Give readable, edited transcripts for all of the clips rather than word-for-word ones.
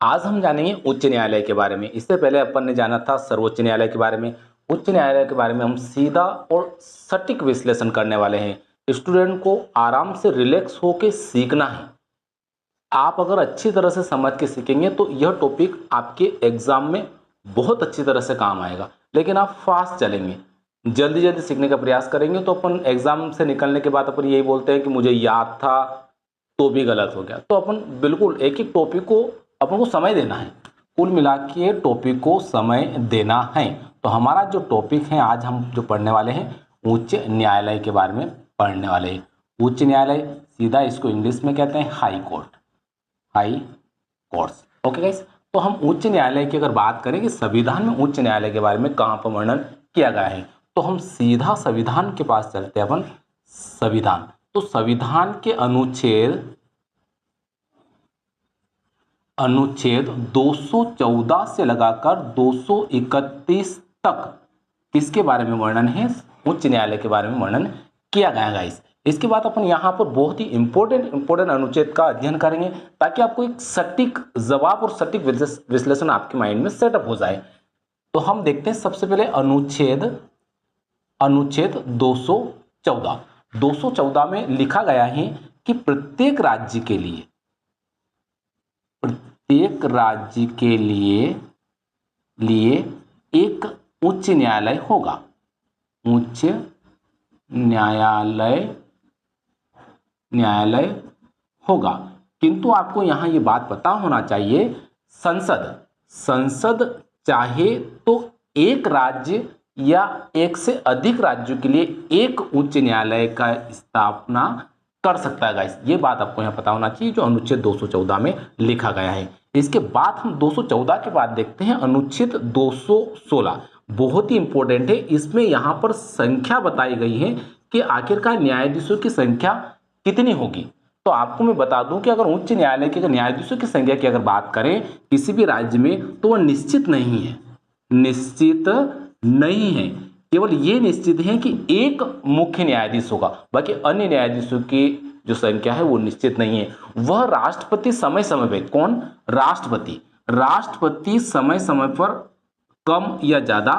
आज हम जानेंगे उच्च न्यायालय के बारे में। इससे पहले अपन ने जाना था सर्वोच्च न्यायालय के बारे में। उच्च न्यायालय के बारे में हम सीधा और सटीक विश्लेषण करने वाले हैं। स्टूडेंट को आराम से रिलैक्स होकर सीखना है। आप अगर अच्छी तरह से समझ के सीखेंगे तो यह टॉपिक आपके एग्जाम में बहुत अच्छी तरह से काम आएगा। लेकिन आप फास्ट चलेंगे, जल्दी जल्दी सीखने का प्रयास करेंगे तो अपन एग्जाम से निकलने के बाद अपन यही बोलते हैं कि मुझे याद था, तो भी गलत हो गया। तो अपन बिल्कुल एक एक टॉपिक को अपन को समय देना है। कुल मिला के टॉपिक को समय देना है। तो हमारा जो टॉपिक है आज हम जो पढ़ने वाले हैं उच्च न्यायालय के बारे में पढ़ने वाले हैं। उच्च न्यायालय सीधा इसको इंग्लिश में कहते हैं high court, high courts. Okay guys, तो हम उच्च न्यायालय की अगर बात करें कि संविधान में उच्च न्यायालय के बारे में कहां पर वर्णन किया गया है, तो हम सीधा संविधान के पास चलते हैं। अपन संविधान, तो संविधान के अनुच्छेद 214 से लगाकर 231 तक किसके बारे में वर्णन है? उच्च न्यायालय के बारे में वर्णन किया गया है गाइस। इसके बाद अपन यहाँ पर बहुत ही इंपॉर्टेंट अनुच्छेद का अध्ययन करेंगे ताकि आपको एक सटीक जवाब और सटीक विश्लेषण आपके माइंड में सेटअप हो जाए। तो हम देखते हैं सबसे पहले अनुच्छेद 214 में लिखा गया है कि प्रत्येक राज्य के लिए एक उच्च न्यायालय होगा। उच्च न्यायालय होगा। किंतु आपको यहां ये बात पता होना चाहिए, संसद चाहे तो एक राज्य या एक से अधिक राज्यों के लिए एक उच्च न्यायालय का स्थापना कर सकता है गाइस। ये बात आपको यहां पता होना चाहिए जो अनुच्छेद 214 में लिखा गया है। इसके बाद हम 214 के बाद देखते हैं अनुच्छेद 216। बहुत ही इंपॉर्टेंट है। इसमें यहां पर संख्या बताई गई है कि आखिरकार न्यायाधीशों की संख्या कितनी होगी। तो आपको मैं बता दूं कि अगर उच्च न्यायालय के न्यायाधीशों की संख्या की अगर बात करें किसी भी राज्य में, तो वह निश्चित नहीं है। केवल ये निश्चित है कि एक मुख्य न्यायाधीश होगा, बाकी अन्य न्यायाधीशों की जो संख्या है वो निश्चित नहीं है। वह राष्ट्रपति समय समय पर, कौन? राष्ट्रपति समय समय पर कम या ज्यादा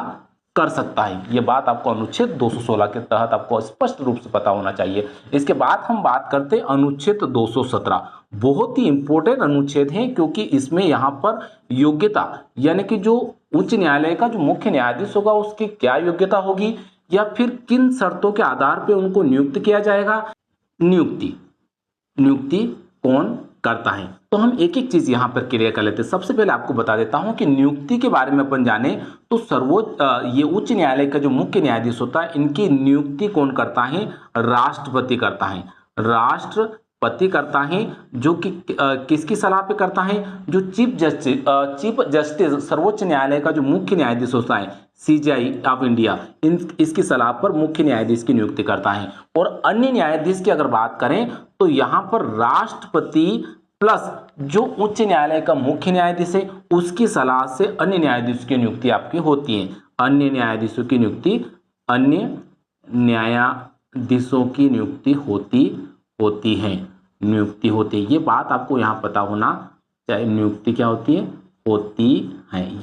कर सकता है। यह बात आपको अनुच्छेद 216 के तहत आपको स्पष्ट रूप से पता होना चाहिए। इसके बाद हम बात करते हैं अनुच्छेद 217। बहुत ही इंपॉर्टेंट अनुच्छेद है क्योंकि इसमें यहां पर योग्यता, यानी कि जो उच्च न्यायालय का जो मुख्य न्यायाधीश होगा उसकी क्या योग्यता होगी या फिर किन शर्तों के आधार पर उनको नियुक्त किया जाएगा, नियुक्ति कौन करता है। तो हम एक एक चीज यहां पर क्लियर कर लेते हैं। सबसे पहले आपको बता देता हूं कि नियुक्ति के बारे में अपन जाने तो ये उच्च न्यायालय का जो मुख्य न्यायाधीश होता है इनकी नियुक्ति कौन करता है? राष्ट्रपति करता है। राष्ट्रपति करता है, जो कि किसकी सलाह पे करता है? जो चीफ जस्टिस सर्वोच्च न्यायालय का जो मुख्य न्यायाधीश होता है सीजेआई ऑफ इंडिया, इसकी सलाह पर मुख्य न्यायाधीश की नियुक्ति करता है। और अन्य न्यायाधीश की अगर बात करें तो यहां पर राष्ट्रपति प्लस जो उच्च न्यायालय का मुख्य न्यायाधीश है उसकी सलाह से अन्य न्यायाधीश की नियुक्ति आपकी होती है। अन्य न्यायाधीशों की नियुक्ति होती है। ये बात आपको यहां पता होना चाहिए। नियुक्ति क्या होती है,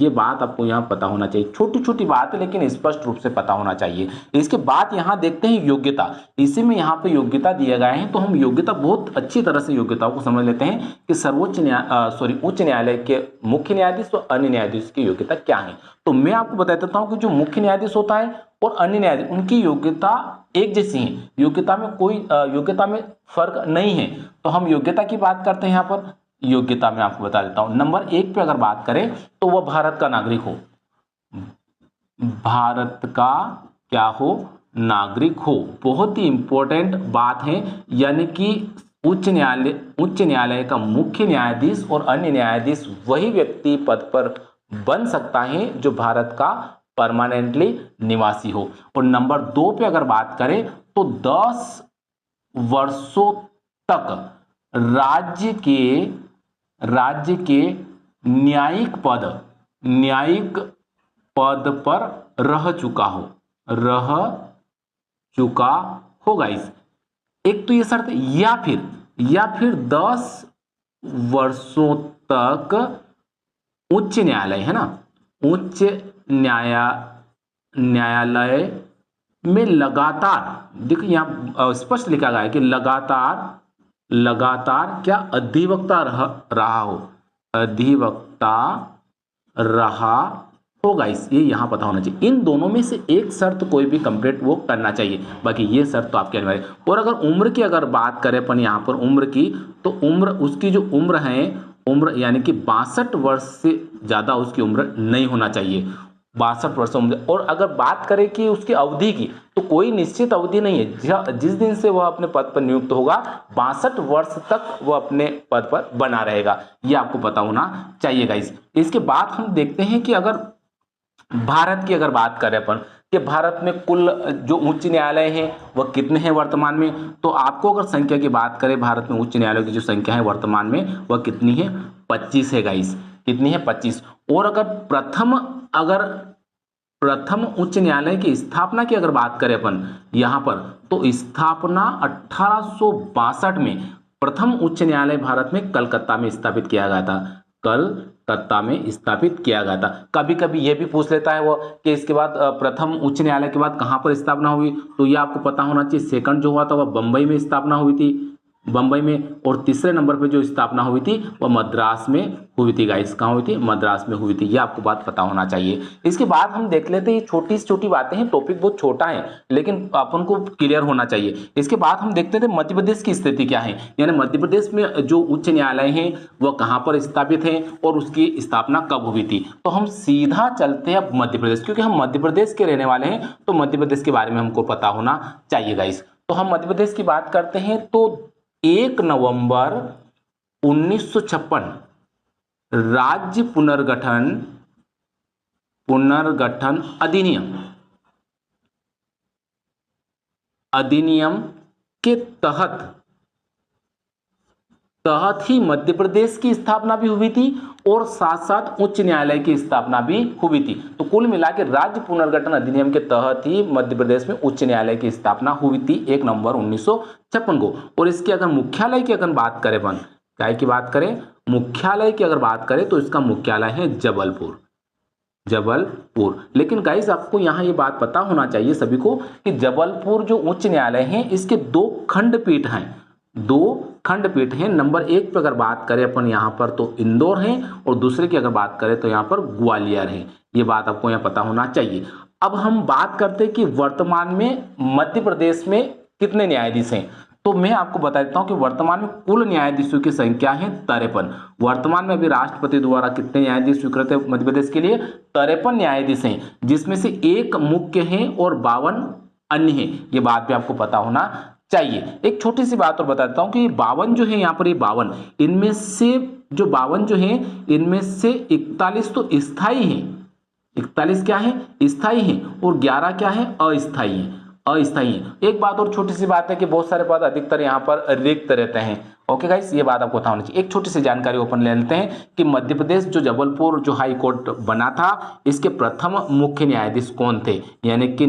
ये बात आपको यहां पता होना चाहिए। छोटी छोटी बात है लेकिन स्पष्ट रूप से पता होना चाहिए। इसके बाद यहां देखते हैं योग्यता। इसी में यहां पे योग्यता दिया गया है, तो हम योग्यता बहुत अच्छी तरह से योग्यताओं को समझ लेते हैं कि उच्च न्यायालय के मुख्य न्यायाधीश और अन्य न्यायाधीश की योग्यता क्या है। तो मैं आपको बता देता हूं कि जो मुख्य न्यायाधीश होता है और अन्य न्यायाधीश, उनकी योग्यता एक जैसी है। योग्यता में फर्क नहीं है। तो हम योग्यता की बात करते हैं। यहां पर योग्यता में आपको बता देता हूं, नंबर 1 पे अगर बात करें तो वह भारत का नागरिक हो। भारत का क्या हो? नागरिक हो। बहुत ही इंपॉर्टेंट बात है। यानी कि उच्च न्यायालय का मुख्य न्यायाधीश और अन्य न्यायाधीश वही व्यक्ति पद पर बन सकता है जो भारत का परमानेंटली निवासी हो। और नंबर 2 पे अगर बात करें तो 10 वर्षों तक राज्य के न्यायिक पद पर रह चुका होगा। इस एक तो ये शर्त, या फिर 10 वर्षों तक उच्च न्यायालय है ना, उच्च न्यायालय में लगातार, देखिए यहाँ स्पष्ट लिखा गया है कि लगातार क्या अधिवक्ता रहा हो, अधिवक्ता रहा होगा, इस ये यहाँ पता होना चाहिए। इन दोनों में से एक शर्त कोई भी कंप्लीट वो करना चाहिए, बाकी ये शर्त तो आपके अनिवार्य। और अगर उम्र की अगर बात करें अपन यहाँ पर उम्र की, तो उम्र उसकी जो उम्र है, उम्र यानी कि 62 वर्ष से ज़्यादा उसकी उम्र नहीं होना चाहिए, 62 वर्ष उम्र। और अगर बात करें कि उसकी अवधि की, तो कोई निश्चित अवधि नहीं है, जिस दिन से वह अपने पद पर नियुक्त होगा 62 वर्ष तक वह अपने पद पर बना रहेगा, ये आपको पता होना चाहिए गाइस। इसके बाद हम देखते हैं कि अगर भारत की अगर बात करें अपन कि भारत में कुल जो उच्च न्यायालय हैं वह कितने हैं वर्तमान में, तो आपको अगर संख्या की बात करें भारत में उच्च न्यायालय की जो संख्या है वर्तमान में वह कितनी है, 25 है गाइस, कितनी है 25। और अगर प्रथम उच्च न्यायालय की स्थापना की अगर बात करें अपन यहां पर, तो स्थापना 1862 में प्रथम उच्च न्यायालय भारत में कलकत्ता में स्थापित किया गया था, कलकत्ता में स्थापित किया गया था। कभी कभी यह भी पूछ लेता है वो कि इसके बाद प्रथम उच्च न्यायालय के बाद कहां पर स्थापना हुई, तो यह आपको पता होना चाहिए। सेकंड जो हुआ था वह बंबई में स्थापना हुई थी, बंबई में। और तीसरे नंबर पे जो स्थापना हुई थी वह मद्रास में हुई थी गाइस, कहाँ हुई थी, मद्रास में हुई थी, ये आपको बात पता होना चाहिए। इसके बाद हम देख लेते हैं, छोटी सी छोटी बातें हैं, टॉपिक बहुत छोटा है लेकिन अपन को क्लियर होना चाहिए। इसके बाद हम देखते थे मध्य प्रदेश की स्थिति क्या है, यानी मध्य प्रदेश में जो उच्च न्यायालय है वह कहाँ पर स्थापित है और उसकी स्थापना कब हुई थी। तो हम सीधा चलते हैं अब मध्य प्रदेश, क्योंकि हम मध्य प्रदेश के रहने वाले हैं तो मध्य प्रदेश के बारे में हमको पता होना चाहिए गाइस। तो हम मध्य प्रदेश की बात करते हैं तो 1 नवंबर 1956 राज्य पुनर्गठन अधिनियम के तहत ही मध्य प्रदेश की स्थापना भी हुई थी और साथ साथ उच्च न्यायालय की स्थापना भी हुई थी। तो कुल मिलाकर राज्य पुनर्गठन अधिनियम के तहत ही मध्य प्रदेश में उच्च न्यायालय की स्थापना हुई थी 1 नवंबर 1956 को। और इसके अगर मुख्यालय की अगर बात करें, क्या की बात करें, मुख्यालय की अगर बात करें तो इसका मुख्यालय है जबलपुर, लेकिन गाइस आपको यहां ये बात पता होना चाहिए सभी को कि जबलपुर जो उच्च न्यायालय है इसके 2 खंडपीठ हैं। नंबर 1 पर अगर बात करें अपन यहां पर तो इंदौर है, और दूसरे की अगर बात करें तो यहां पर ग्वालियर है, ये बात आपको यहां पता होना चाहिए। अब हम बात करते हैं कि वर्तमान में मध्य प्रदेश में कितने न्यायाधीश हैं, तो मैं आपको बता देता हूं कि वर्तमान में कुल न्यायाधीशों की संख्या है 53। वर्तमान में अभी राष्ट्रपति द्वारा कितने न्यायाधीश स्वीकृत है मध्य प्रदेश के लिए, 53 न्यायाधीश हैं, जिसमें से 1 मुख्य हैं और 52 अन्य हैं, ये बात भी आपको पता होना चाहिए। एक छोटी सी बात और बता देता हूं कि 52 जो है यहाँ पर, ये 52 इनमें से जो 52 जो है इनमें से 41 तो स्थायी हैं, 41 क्या है, स्थायी हैं, और 11 क्या है, अस्थायी हैं। एक बात और छोटी सी बात है कि बहुत सारे पद अधिकतर यहाँ पर रिक्त रहते हैं। ओके गाइस, ये बात आपको पता होनी चाहिए। एक छोटी सी जानकारी ओपन ले लेते हैं कि मध्य प्रदेश जो जबलपुर जो हाई कोर्ट बना था, इसके प्रथम मुख्य न्यायाधीश कौन थे, यानी कि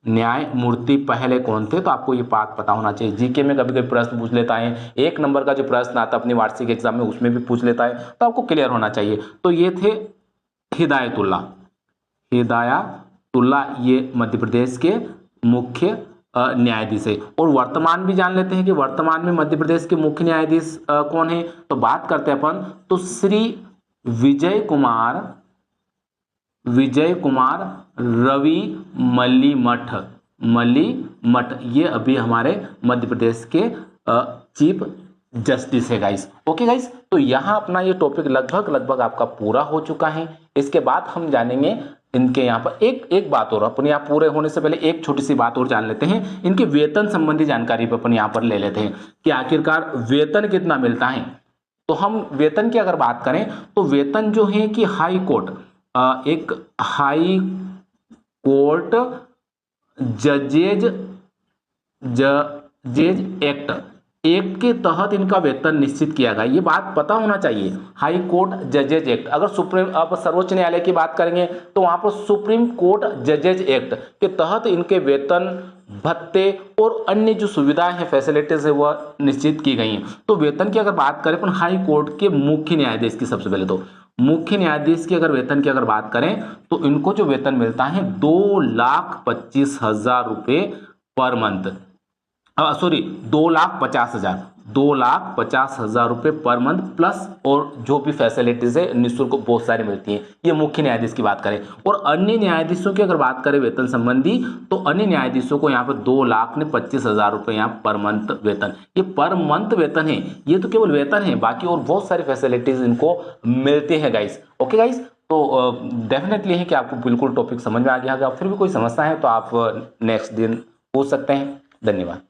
न्यायमूर्ति पहले कौन थे, तो आपको ये बात पता होना चाहिए। जीके में कभी कभी प्रश्न पूछ लेता है, 1 नंबर का जो प्रश्न आता है अपनी वार्षिक एग्जाम में उसमें भी पूछ लेता है, तो आपको क्लियर होना चाहिए। तो ये थे हिदायतुल्ला, ये मध्य प्रदेश के मुख्य न्यायाधीश है। और वर्तमान भी जान लेते हैं कि वर्तमान में मध्य प्रदेश के मुख्य न्यायाधीश कौन है, तो बात करते हैं अपन तो श्री विजय कुमार रवि मलिमठ, ये अभी हमारे मध्य प्रदेश के चीफ जस्टिस है गाइस। ओके गाइस, तो यहाँ अपना ये टॉपिक लगभग आपका पूरा हो चुका है। इसके बाद हम जानेंगे इनके यहाँ पर एक बात और, अपन यहाँ पूरे होने से पहले एक छोटी सी बात और जान लेते हैं, इनके वेतन संबंधी जानकारी पर अपन यहाँ पर ले लेते हैं कि आखिरकार वेतन कितना मिलता है। तो हम वेतन की अगर बात करें तो वेतन जो है कि हाई कोर्ट जजेज एक्ट के तहत इनका वेतन निश्चित किया गया, ये बात पता होना चाहिए। हाई कोर्ट जजेज एक्ट, अगर सर्वोच्च न्यायालय की बात करेंगे तो वहां पर सुप्रीम कोर्ट जजेज एक्ट के तहत इनके वेतन भत्ते और अन्य जो सुविधाएं हैं, फैसिलिटीज है, वह निश्चित की गई हैं। तो वेतन की अगर बात करें अपन हाई कोर्ट के मुख्य न्यायाधीश की, सबसे पहले तो मुख्य न्यायाधीश की अगर वेतन की अगर बात करें तो इनको जो वेतन मिलता है 2,25,000 रुपये पर मंथ, सॉरी 2,50,000, 2,50,000 रुपये पर मंथ प्लस और जो भी फैसिलिटीज है निःशुल्क बहुत सारी मिलती हैं। ये मुख्य न्यायाधीश की बात करें। और अन्य न्यायाधीशों की अगर बात करें वेतन संबंधी, तो अन्य न्यायाधीशों को यहाँ पर 2,25,000 रुपये यहाँ पर मंथ वेतन, ये पर मंथ वेतन है, ये तो केवल वेतन है, बाकी और बहुत सारी फैसिलिटीज इनको मिलते हैं गाइस। ओके गाइस, तो डेफिनेटली है कि आपको बिल्कुल टॉपिक समझ में आ गया होगा। फिर भी कोई समस्या है तो आप नेक्स्ट दिन पूछ सकते हैं। धन्यवाद।